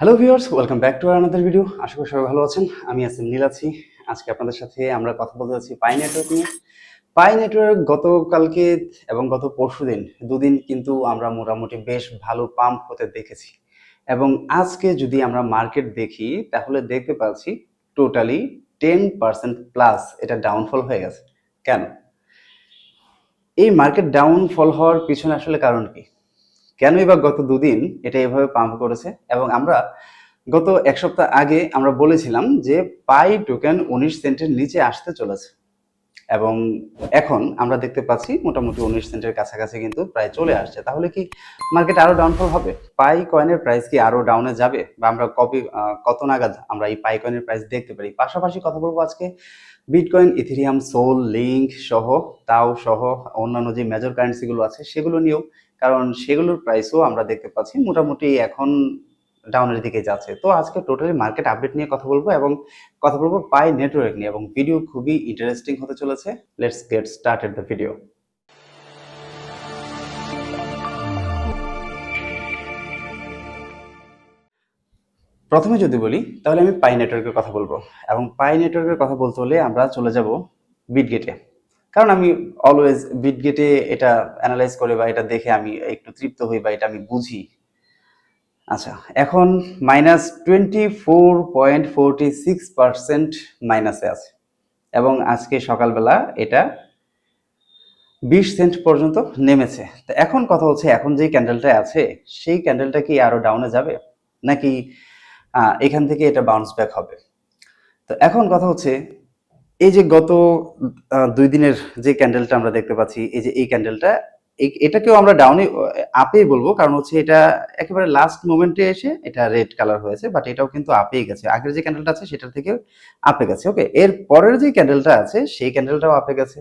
Hello viewers, welcome back to another video. আশা করি সবাই ভালো আছেন। আমি আসিম নীল আছি। আজকে আপনাদের সাথে আমরা কথা বলতে যাচ্ছি পাই নেটওয়ার্ক নিয়ে। পাই নেটওয়ার্ক গতকালকে এবং গত পরশুদিন দুদিন কিন্তু আমরা মোটামুটি বেশ ভালো পাম্প হতে দেখেছি, এবং আজকে যদি আমরা মার্কেট দেখি তাহলে দেখতে পাচ্ছি টোটালি 10% প্লাস এটা ডাউনফল হয়ে গেছে। কেন এই মার্কেট ডাউনফল হওয়ার পিছনে আসলে কারণ কি? কেনই বা গত দুদিন এটা এভাবে পাম্প করেছে? এবং আমরা গত এক সপ্তাহ আগে আমরা বলেছিলাম যে পাই টোকেন 19 সেন্টের নিচে আসতে চলেছে, এবং এখন আমরা দেখতে পাচ্ছি মোটামুটি 19 সেন্টের কাছাকাছি কিন্তু প্রায় চলে আসছে। তাহলে কি মার্কেট আরো ডাউনফল হবে? পাই কয়েনের প্রাইস কি আরো ডাউনে যাবে, বা আমরা কত নাগাদ আমরা এই পাই কয়েনের প্রাইস দেখতে পারি? পাশাপাশি কথা বলবো আজকে বিটকয়েন, ইথেরিয়াম, সোল, লিঙ্ক সহ, তাও সহ অন্যান্য যে মেজর কারেন্সিগুলো আছে সেগুলো নিয়েও, কারণ সেগুলোর প্রাইসও আমরা দেখতে পাচ্ছি মোটামুটি এখন ডাউনের দিকে যাচ্ছে। তো আজকে টোটালি মার্কেট আপডেট নিয়ে কথা বলবো, এবং কথা বলবো পাই নেটওয়ার্ক নিয়ে, এবং ভিডিও খুবই ইন্টারেস্টিং হতে চলেছে। Let's get started the video. প্রথমে যদি বলি তাহলে আমি পাই নেটওয়ার্কের কথা বলবো, এবং পাই নেটওয়ার্কের কথা বলতে হলে আমরা চলে যাব বিটগেটে, কারণ আমি অলওয়েজ বিটগেটে এটা অ্যানালাইজ করে বা এটা দেখে আমি একটু তৃপ্ত হই বা এটা আমি বুঝি। আচ্ছা, এখন -24.46% মাইনাসে আছে, এবং আজকে সকালবেলা এটা 20 সেন্ট পর্যন্ত নেমেছে। তো এখন কথা হচ্ছে, এখন যে ক্যান্ডেলটা আছে সেই ক্যান্ডেলটা কি আরো ডাউনে যাবে, নাকি এখান থেকে এটা বাউন্স ব্যাক হবে? তো এখন কথা হচ্ছে, এই যে গত 2 দিনের যে ক্যান্ডেলটা আমরা দেখতে পাচ্ছি, এই যে এই ক্যান্ডেলটা, এটাকেও আমরা ডাউনে আপেই বলবো, কারণ হচ্ছে এটা একেবারে লাস্ট মোমেন্টে এসে এটা রেড কালার হয়েছে, বাট এটাও কিন্তু আপেই গেছে। আগের যে ক্যান্ডেলটা আছে সেটার থেকে আপে গেছে। ওকে, এর পরের যে ক্যান্ডেলটা আছে সেই ক্যান্ডেলটাও আপে গেছে,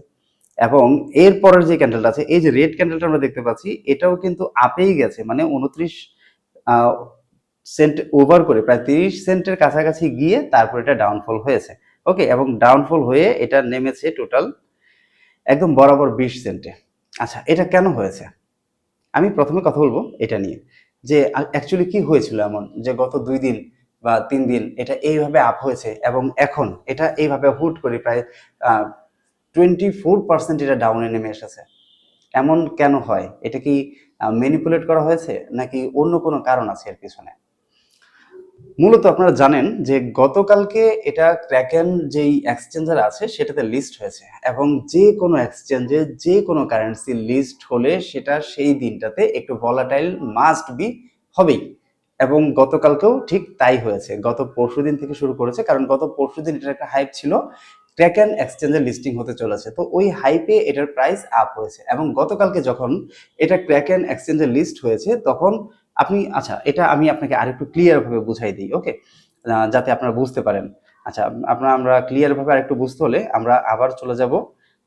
এবং এর পরের যে ক্যান্ডেলটা আছে, এই যে রেড ক্যান্ডেলটা আমরা দেখতে পাচ্ছি, এটাও কিন্তু আপেই গেছে, মানে 29 সেন্ট ওভার করে প্রায় 30 সেন্টের কাছাকাছি গিয়ে তারপর এটা ডাউনফল হয়েছে। ওকে, এবং ডাউনফল হয়ে এটা নেমেছে টোটাল একদম বরাবর 20 সেন্টে। আচ্ছা, এটা কেন হয়েছে? আমি প্রথমে কথা বলবো এটা নিয়ে, যে অ্যাকচুয়ালি কি হয়েছিল এমন যে গত 2 দিন বা 3 দিন এটা এইভাবে আপ হয়েছে, এবং এখন এটা এইভাবে হুট করে প্রায় 24% এটা ডাউনে নেমে এসেছে। এমন কেন হয়? এটা কি ম্যানিপুলেট করা হয়েছে, নাকি অন্য কোনো কারণ আছে এর পিছনে? মূলত আপনারা জানেন যে গতকালকে এটা ক্র্যাকেন যেই এক্সচেঞ্জার আছে সেটাতে লিস্ট হয়েছে, এবং যে কোনো এক্সচেঞ্জে যে কোনো কারেন্সি লিস্ট হলে সেটা সেই দিনটাতে একটু ভলাটাইল মাস্ট বি হবেই, এবং গতকালকেও ঠিক তাই হয়েছে। গত পরশুদিন থেকে শুরু করেছে, কারণ গত পরশুদিন এটার একটা হাইপ ছিল, ক্র্যাকেন এক্সচেঞ্জে লিস্টিং হতে চলেছে। তো ওই হাইপে এটার প্রাইস আপ হয়েছে, এবং গতকালকে যখন এটা ক্র্যাকেন এক্সচেঞ্জে লিস্ট হয়েছে তখন আপনি, আচ্ছা এটা আমি আপনাকে আরেকটু ক্লিয়ার ভাবে বুঝাই দিই, ওকে, যাতে আপনারা বুঝতে পারেন। আচ্ছা, আমরা ক্লিয়ার ভাবে আরেকটু বুঝতে হলে আমরা আবার চলে যাব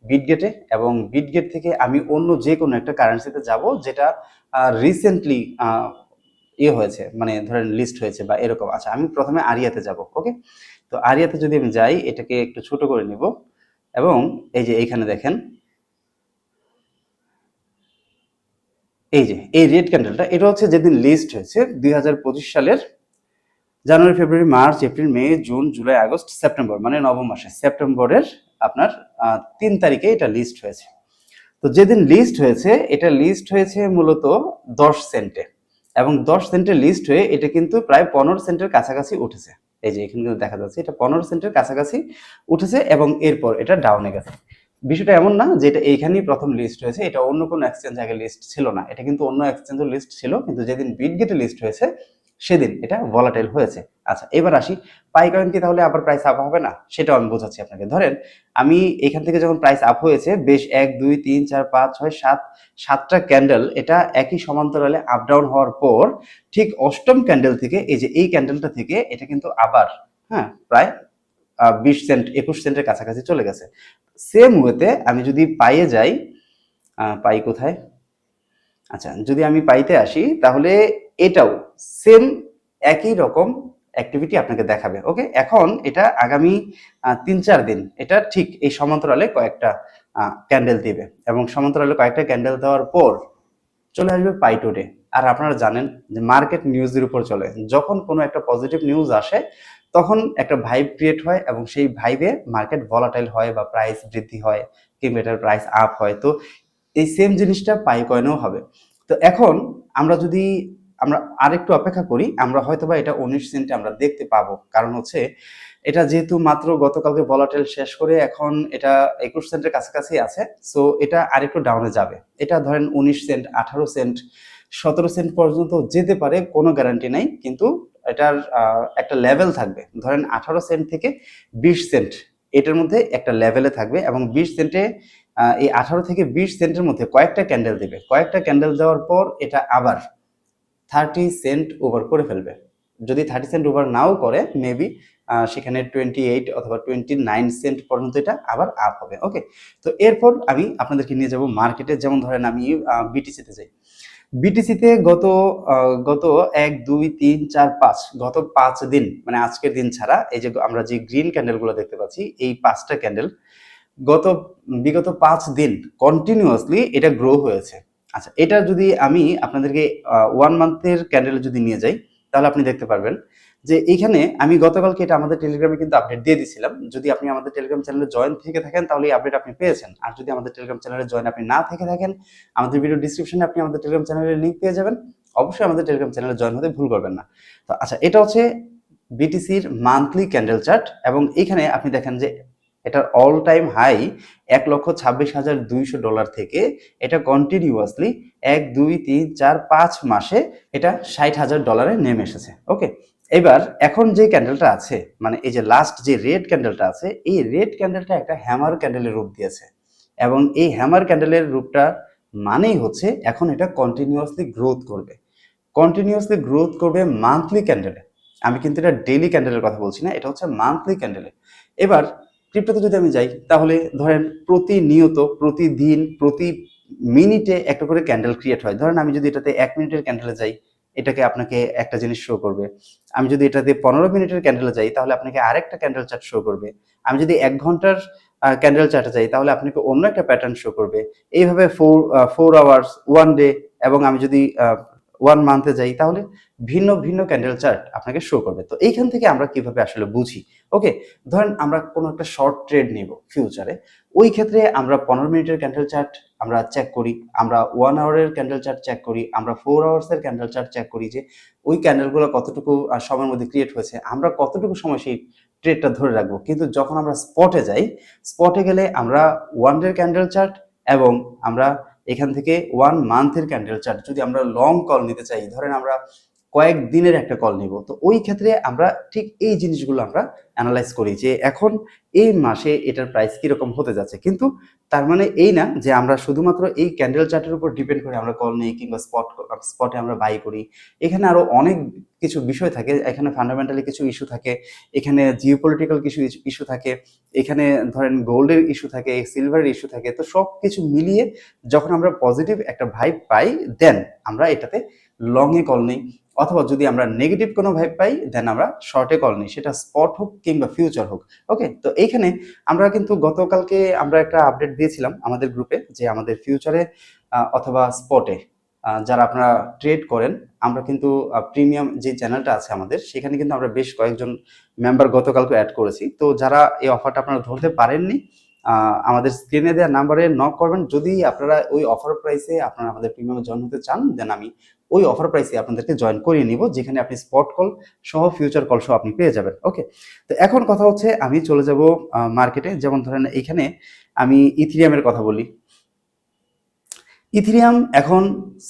বিটগেটে, এবং বিটগেট থেকে আমি অন্য যে কোনো একটা কারেন্সিতে যাব যেটা রিসেন্টলি হয়েছে, মানে ধরেন লিস্ট হয়েছে বা এরকম। আচ্ছা, আমি প্রথমে আরিয়াতে যাব। ওকে, তো আরিয়াতে যদি আমি যাই, এটাকে একটু ছোট করে নিব, এবং এই যে এইখানে দেখেন, এই যে এই রেড ক্যান্ডেলটা, এটা হচ্ছে যেদিন লিস্ট হয়েছে 2025 সালের জানুয়ারি, ফেব্রুয়ারি, মার্চ, এপ্রিল, মে, জুন, জুলাই, আগস্ট, সেপ্টেম্বর, মানে নবম মাসে সেপ্টেম্বরের আপনার 3 তারিখে এটা লিস্ট হয়েছে। তো যেদিন লিস্ট হয়েছে, এটা লিস্ট হয়েছে মূলত 10 সেন্টে, এবং 10 সেন্টে লিস্ট হয়ে এটা কিন্তু প্রায় 15 সেন্টের কাছাকাছি উঠেছে। এই যে এখানে কিন্তু দেখা যাচ্ছে এটা 15 সেন্টের কাছাকাছি উঠেছে, এবং এরপর এটা ডাউনে গেছে। বিষয়টা এমন না যে এটা এইখানেই প্রথম লিস্ট হয়েছে, এটা অন্য কোনো এক্সচেঞ্জ আগে লিস্ট ছিল না, এটা কিন্তু অন্য এক্সচেঞ্জের লিস্ট ছিল, কিন্তু যেদিন বিটগেটে লিস্ট হয়েছে সেদিন এটা ভলাটাইল হয়েছে। আচ্ছা, এবার আসি, পাই কয়েন কি তাহলে আবার প্রাইস আপ হবে না? সেটাও আমি বোঝাচ্ছি আপনাকে। ধরেন আমি এখান থেকে যখন প্রাইস আপ হয়েছে, বেশ 1 2 3 4 5 6 7 7টা ক্যান্ডেল এটা একই সমান্তরালে আপ ডাউন হওয়ার পর, ঠিক অষ্টম ক্যান্ডেল থেকে, এই যে এই ক্যান্ডেলটা থেকে এটা কিন্তু আবার, হ্যাঁ, প্রায় 20 সেন্ট 21 সেন্টের কাছাকাছি চলে গেছে। সেম ওয়েতে আমি যদি পাইয়ে যাই, পাই কোথায়, আচ্ছা যদি আমি পাইতে আসি, তাহলে এটাও সেম একই রকম অ্যাক্টিভিটি আপনাকে দেখাবে। ওকে, এখন এটা আগামী 3 4 দিন এটা ঠিক এই সমান্তরালে কয়েকটা ক্যান্ডেল দিবে, এবং সমান্তরালে কয়েকটা ক্যান্ডেল দেওয়ার পর চলে আসবে পাই টুডে। আর আপনারা জানেন যে মার্কেট নিউজের উপর চলে। যখন কোনো একটা পজিটিভ নিউজ আসে তখন একটা ভাইব ক্রিয়েট হয় এবং সেই ভাইবে মার্কেট ভলাটাইল হয় বা প্রাইস বৃদ্ধি হয় কিংবা এটার প্রাইস আপ হয়। তো এই সেম জিনিসটা পাই কয়েনেও হবে। তো এখন আমরা যদি আমরা আরেকটু অপেক্ষা করি, আমরা হয়তোবা এটা 19 সেন্টে আমরা দেখতে পাবো। কারণ হচ্ছে এটা যেহেতু মাত্র গতকালকে ভলাটাইল শেষ করে এখন এটা 21 সেন্টের কাছাকাছি আছে, সো এটা আরেকটু ডাউনে যাবে। এটা ধরেন 19 সেন্ট, 18 সেন্ট, 17 সেন্ট পর্যন্ত যেতে পারে, কোনো গ্যারান্টি নাই, কিন্তু এটার একটা লেভেল থাকবে। ধরেন 18 সেন্ট থেকে 20 সেন্ট এটার মধ্যে একটা লেভেলে থাকবে এবং 20 সেন্টে এই 18 থেকে 20 সেন্টের মধ্যে কয়েকটা ক্যান্ডেল দিবে। কয়েকটা ক্যান্ডেল দেওয়ার পর এটা আবার 30 সেন্ট ওভার করে ফেলবে। যদি 30 সেন্ট ওভার নাও করে মেবি সেখানে 28 অথবা 29 সেন্ট পর্যন্ত এটা আবার আপ হবে। ওকে, তো এরপর আমি আপনাদেরকে নিয়ে যাব মার্কেটে। যেমন ধরেন আমি বিটিসিতে যাই। বিটিসিতে গত 1 2 3 4 5 গত 5 দিন, মানে আজকের দিন ছাড়া এই যে আমরা যে গ্রিন ক্যান্ডেলগুলো দেখতে পাচ্ছি, এই 5টা ক্যান্ডেল বিগত 5 দিন কন্টিনিউয়াসলি এটা গ্রো হয়েছে। আচ্ছা, এটা যদি আমি আপনাদেরকে 1 মান্থের ক্যান্ডেল যদি নিয়ে যাই, তাহলে আপনি দেখতে পারবেন যে এইখানে আমি গতকালকে এটা আমাদের টেলিগ্রামে কিন্তু আপডেট দিয়ে দিয়েছিলাম। যদি আপনি আমাদের টেলিগ্রাম চ্যানেলে জয়েন থেকে থাকেন তাহলে এই আপডেট আপনি পেয়েছেন। আর যদি আমাদের টেলিগ্রাম চ্যানেলে জয়েন আপনি না থেকে থাকেন, আমাদের ভিডিও ডিসক্রিপশনে আপনি আমাদের টেলিগ্রাম চ্যানেলের লিংক পেয়ে যাবেন। অবশ্যই আমাদের টেলিগ্রাম চ্যানেলে জয়েন হতে ভুল করবেন না। তো আচ্ছা, এটা হচ্ছে বিটিসির মান্থলি ক্যান্ডেল চার্ট এবং এখানে আপনি দেখেন যে এটার অল টাইম হাই $1,26,200 থেকে এটা কন্টিনিউয়াসলি 1 2 3 4 5 মাসে এটা $60,000 নেমে এসেছে। ওকে, এবার এখন যে ক্যান্ডেলটা আছে, মানে এই যে লাস্ট যে রেড ক্যান্ডেলটা আছে, এই রেড ক্যান্ডেলটা একটা হ্যামার ক্যান্ডেলের রূপ দিয়েছে এবং এই হ্যামার ক্যান্ডেলের রূপটা মানেই হচ্ছে এখন এটা কন্টিনিউয়াসলি গ্রোথ করবে। কন্টিনিউয়াসলি গ্রোথ করবে মান্থলি ক্যান্ডেলে। আমি কিন্তু এটা ডেইলি ক্যান্ডেলের কথা বলছি না, এটা হচ্ছে মান্থলি ক্যান্ডেলে। এবার ক্রিপ্টোতে যদি আমি যাই তাহলে ধরেন প্রতিনিয়ত, প্রতিদিন, প্রতি মিনিটে একটা করে ক্যান্ডেল ক্রিয়েট হয়। ধরেন আমি যদি এটাতে 1 মিনিটের ক্যান্ডেলে যাই, এটাকে আপনাকে একটা জিনিস শো করবে। আমি যদি এটাতে 15 মিনিটের ক্যান্ডেলে যাই তাহলে আপনাকে আরেকটা ক্যান্ডেল চার্ট শো করবে। আমি যদি 1 ঘন্টার ক্যান্ডেল চার্টে যাই তাহলে আপনাকে অন্য একটা প্যাটার্ন শো করবে। এইভাবে 4 আওয়ার্স, 1 ডে, এবং আমি যদি 1 মান্থে যাই তাহলে ভিন্ন ভিন্ন ক্যান্ডেল চার্ট আপনাকে শো করবে। তো এইখান থেকে আমরা কিভাবে আসলে বুঝি? ওকে, ধরেন আমরা কোনো একটা শর্ট ট্রেড নিব ফিউচারে, ওই ক্ষেত্রে আমরা 15 মিনিটের ক্যান্ডেল চার্ট আমরা চেক করি, আমরা 1 আওয়ারের ক্যান্ডেল চার্ট চেক করি, আমরা 4 আওয়ার্সের ক্যান্ডেল চার্ট চেক করি যে ওই ক্যান্ডেলগুলো কতটুকু সময়ের মধ্যে ক্রিয়েট হয়েছে, আমরা কতটুকু সময় সেই ট্রেডটা ধরে রাখবো। কিন্তু যখন আমরা স্পটে যাই, স্পটে গেলে আমরা 1 ডের ক্যান্ডেল চার্ট এবং আমরা এখান থেকে 1 মান্থের ক্যান্ডেল চার্ট, যদি আমরা লং কল নিতে চাই, ধরেন আমরা কয়েক দিনের একটা কল নিব, তো ওই ক্ষেত্রে আমরা ঠিক এই জিনিসগুলো আমরা অ্যানালাইজ করি যে এখন এই মাসে এটার প্রাইস কিরকম হতে যাচ্ছে। কিন্তু তার মানে এই না যে আমরা শুধুমাত্র এই ক্যান্ডেল চার্টের উপর ডিপেন্ড করে আমরা কল নিই কিংবা স্পটে আমরা বাই করি। এখানে আরো অনেক কিছু বিষয় থাকে, এখানে ফান্ডামেন্টালি কিছু ইস্যু থাকে, এখানে জিওপলিটিক্যাল কিছু ইস্যু থাকে, এখানে ধরেন গোল্ডের ইস্যু থাকে, সিলভারের ইস্যু থাকে। তো সব কিছু মিলিয়ে যখন আমরা পজিটিভ একটা ভাইব পাই দেন আমরা এটাতে লং এ কল নিই, অথবা যদি আমরা নেগেটিভ কোনো ভাইব পাই দেন আমরা শর্টে কল নিই, সেটা স্পট হোক কিংবা ফিউচার হোক। ওকে, তো এইখানে আমরা কিন্তু গতকালকে আমরা একটা আপডেট দিয়েছিলাম আমাদের গ্রুপে যে আমাদের ফিউচারে অথবা স্পটে যারা আপনারা ট্রেড করেন, আমরা কিন্তু প্রিমিয়াম যে চ্যানেলটা আছে আমাদের, সেখানে কিন্তু আমরা বেশ কয়েকজন মেম্বার গতকালকে অ্যাড করেছি। তো যারা এই অফারটা আপনারা ধরতে পারেননি, আমাদের স্ক্রিনে দেওয়া নাম্বারে নক করবেন। যদি আপনারা ওই অফার প্রাইসে আপনারা আমাদের প্রিমিয়ামে জয়েন হতে চান, দেন আমি ওই অফার প্রাইসে আপনাদেরকে জয়েন করিয়ে নিব, যেখানে আপনি স্পট কল সহ ফিউচার কল সহ আপনি পেয়ে যাবেন। ওকে, তো এখন কথা হচ্ছে আমি চলে যাব মার্কেটে। যেমন ধরেন এইখানে আমি ইথিরিয়ামের কথা বলি। ইথিরিয়াম এখন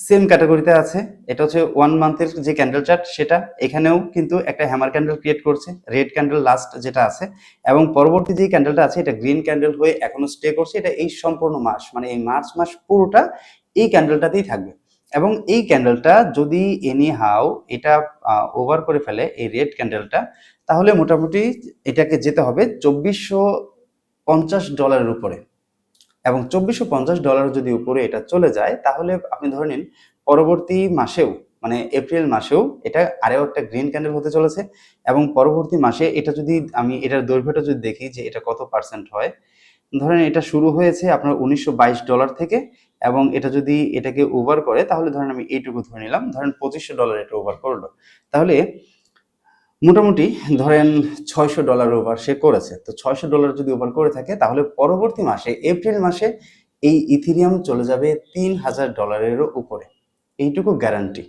সেম ক্যাটাগরিতে আছে। এটা হচ্ছে 1 মান্থের যে ক্যান্ডেল চার্ট, সেটা এখানেও কিন্তু একটা হ্যামার ক্যান্ডেল ক্রিয়েট করছে, রেড ক্যান্ডেল লাস্ট যেটা আছে, এবং পরবর্তী যে ক্যান্ডেলটা আছে এটা গ্রিন ক্যান্ডেল হয়ে এখনো স্টে করছে। এটা এই সম্পূর্ণ মাস, মানে এই মার্চ মাস পুরোটা এই ক্যান্ডেলটাতেই থাকবে। এবং এই ক্যান্ডেলটা যদি এনি হাউ এটা ওভার করে ফেলে এই রেড ক্যান্ডেলটা, তাহলে মোটামুটি এটাকে যেতে হবে $2,450 উপরে। এবং $2,450 যদি উপরে এটা চলে যায়, তাহলে আপনি ধরে নিন পরবর্তী মাসেও, মানে এপ্রিল মাসেও এটা আরও একটা গ্রিন ক্যান্ডেল হতে চলেছে। এবং পরবর্তী মাসে এটা যদি আমি এটার দৈর্ঘ্যটা যদি দেখি যে এটা কত পার্সেন্ট হয়, ধরেন এটা শুরু হয়েছে আপনার $1,922 থেকে এবং এটা যদি এটাকে ওভার করে, তাহলে ধরেন আমি এইটুকু ধরে নিলাম, ধরেন $2500 এটা ওভার করলো, তাহলে মোটামুটি ধরেন $600 ওভার সে করেছে। তো $600 যদি ওভার করে থাকে, তাহলে পরবর্তী মাসে এপ্রিল মাসে এই ইথেরিয়াম চলে যাবে $3000-এরও উপরে, এইটুকু গ্যারান্টি।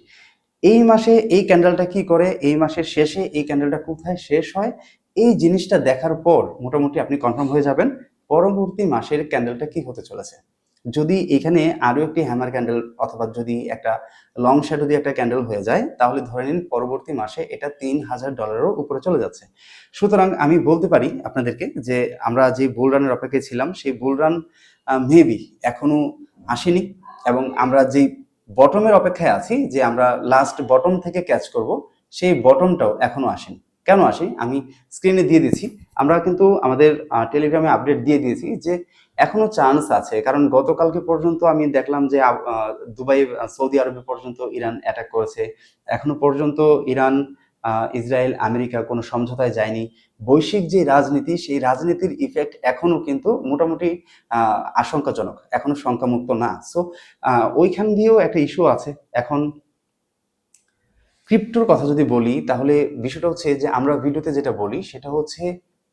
এই মাসে এই ক্যান্ডেলটা কি করে, এই মাসের শেষে এই ক্যান্ডেলটা কোথায় শেষ হয়, এই জিনিসটা দেখার পর মোটামুটি আপনি কনফার্ম হয়ে যাবেন পরবর্তী মাসের ক্যান্ডেলটা কি হতে চলেছে। যদি এখানে আরো একটি হ্যামার ক্যান্ডেল অথবা যদি একটা লং শ্যাডো দিয়ে একটা ক্যান্ডেল হয়ে যায়, তাহলে ধরে নিন পরবর্তী মাসে এটা $3000-এরও উপরে চলে যাচ্ছে। সুতরাং আমি বলতে পারি আপনাদেরকে যে আমরা যে বুল রানের অপেক্ষায় ছিলাম, সেই বুল রান মেবি এখনো আসেনি, এবং আমরা যেই বটমের অপেক্ষায় আছি, যে আমরা লাস্ট বটম থেকে ক্যাচ করব, সেই বটমটাও এখনো আসেনি। কেন আসে আমি স্ক্রিনে দিয়ে দিচ্ছি। আমরা কিন্তু আমাদের টেলিগ্রামে আপডেট দিয়ে দিয়েছি যে এখনো চান্স আছে, কারণ গতকালকে পর্যন্ত আমি দেখলাম যে দুবাই, সৌদি আরবে পর্যন্ত ইরান অ্যাটাক করেছে। এখনো পর্যন্ত ইরান, ইসরায়েল, আমেরিকা কোনো সমঝোতায় যায়নি। বৈশ্বিক যে রাজনীতি, সেই রাজনীতির ইফেক্ট এখনো কিন্তু মোটামুটি আশঙ্কাজনক, এখনো শঙ্কামুক্ত না। সো ওইখান দিয়েও একটা ইস্যু আছে। এখন ক্রিপ্টোর কথা যদি বলি, তাহলে বিষয়টা হচ্ছে যে আমরা ভিডিওতে যেটা বলি সেটা হচ্ছে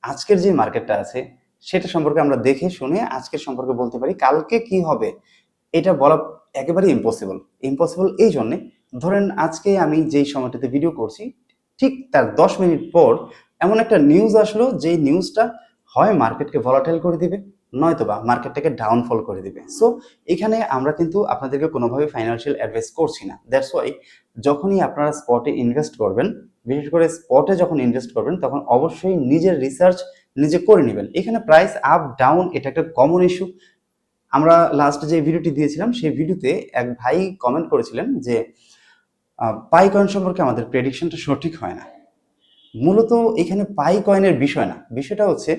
আজকের যে মার্কেটটা আছে সেটা সম্পর্কে আমরা দেখে শুনে আজকের সম্পর্কে বলতে পারি। কালকে কি হবে এটা বলা একেবারে ইম্পসিবল। ইম্পসিবল এই জন্যে, ধরেন আজকে আমি যেই সময়টাতে ভিডিও করছি, ঠিক তার 10 মিনিট পর এমন একটা নিউজ আসলো, যে নিউজটা হয় মার্কেটকে ভলাটাইল করে দিবে, নয়তোবা মার্কেটটাকে ডাউনফল করে দিবে। সো এখানে আমরা কিন্তু আপনাদেরকে কোনোভাবে ফাইন্যান্সিয়াল অ্যাডভাইস করছি না। দ্যাটস ওয়াই যখনই আপনারা স্পটে ইনভেস্ট করবেন, বিশেষ করে স্পটে যখন ইনভেস্ট করবেন, তখন অবশ্যই নিজের রিসার্চ নিজে করে নেবেন। এখানে প্রাইস আপ ডাউন এটা একটা কমন ইস্যু। আমরা লাস্ট যে ভিডিওটি দিয়েছিলাম, সেই ভিডিওতে এক ভাই কমেন্ট করেছিলেন যে পাই কয়েন সম্পর্কে আমাদের প্রেডিকশনটা সঠিক হয় না। মূলত এখানে পাই কয়েনের বিষয় না, বিষয়টা হচ্ছে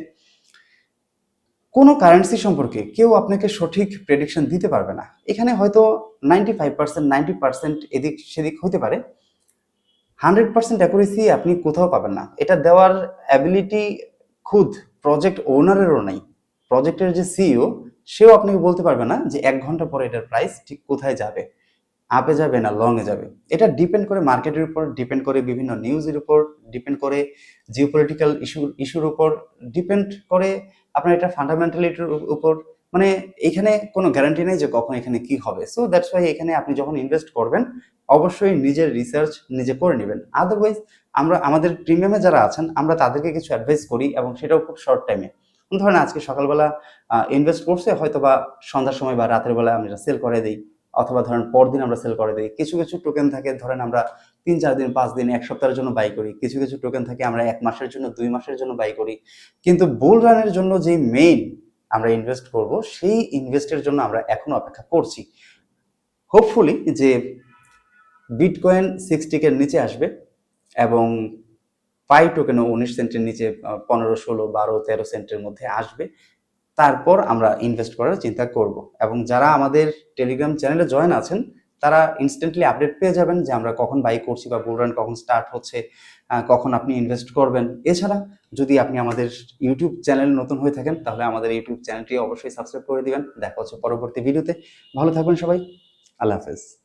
কোনো কারেন্সি সম্পর্কে কেউ আপনাকে সঠিক প্রেডিকশন দিতে পারবে না। এখানে হয়তো 95%, 90% এদিক সেদিক হতে পারে, 100% অ্যাকুরেসি আপনি কোথাও পাবেন না। এটা দেওয়ার অ্যাবিলিটি খুদ প্রজেক্ট ওনারেরও নাই। প্রজেক্টের যে সিইও, সেও আপনাকে বলতে পারবে না যে 1 ঘন্টা পরে এটার প্রাইস ঠিক কোথায় যাবে, আপে যাবে না লংয়ে যাবে। এটা ডিপেন্ড করে মার্কেটের উপর, ডিপেন্ড করে বিভিন্ন নিউজের উপর, ডিপেন্ড করে জিওপলিটিক্যাল ইস্যুর উপর, ডিপেন্ড করে আপনার এটা ফান্ডামেন্টালিটির উপর। মানে এখানে কোনো গ্যারান্টি নেই যে কখন এখানে কি হবে। সো দ্যাটস ওয়াই এখানে আপনি যখন ইনভেস্ট করবেন, অবশ্যই নিজের রিসার্চ নিজে করে নেবেন। আদারওয়াইজ আমরা আমাদের প্রিমিয়ামে যারা আছেন, আমরা তাদেরকে কিছু অ্যাডভাইস করি, এবং সেটাও খুব শর্ট টাইমে। ধরেন আজকে সকালবেলা ইনভেস্ট করছে, হয়তো বা সন্ধ্যার সময় বা রাতের বেলা আমরা সেল করে দিই, অথবা ধরেন পরদিন আমরা সেল করে দিই। কিছু কিছু টোকেন থাকে, ধরেন আমরা 3-4 দিন, 5 দিন, 1 সপ্তাহের জন্য বাই করি। কিছু কিছু টোকেন থাকে আমরা 1 মাসের জন্য, 2 মাসের জন্য বাই করি। কিন্তু বুল রানের জন্য যে মেইন আমরা ইনভেস্ট করব, সেই ইনভেস্টের জন্য আমরা এখনো অপেক্ষা করছি। হোপফুলি যে বিটকয়েন 60K এর নিচে আসবে, এবং পাই টোকেনও 19 সেন্টের নিচে 15, 16, 12, 13 সেন্টের মধ্যে আসবে। তারপর আমরা ইনভেস্ট করার চিন্তা করব। এবং যারা আমাদের টেলিগ্রাম চ্যানেলে জয়েন আছেন, তারা ইনস্ট্যান্টলি আপডেট পেয়ে যাবেন যে আমরা কখন বাই করছি বা বুল রান কখন স্টার্ট হচ্ছে, কখন আপনি ইনভেস্ট করবেন। এছাড়া যদি আপনি আমাদের ইউটিউব চ্যানেল নতুন হয়ে থাকেন, তাহলে আমাদের ইউটিউব চ্যানেলটি অবশ্যই সাবস্ক্রাইব করে দিবেন। দেখা হচ্ছে পরবর্তী ভিডিওতে। ভালো থাকবেন সবাই। আল্লাহ হাফেজ।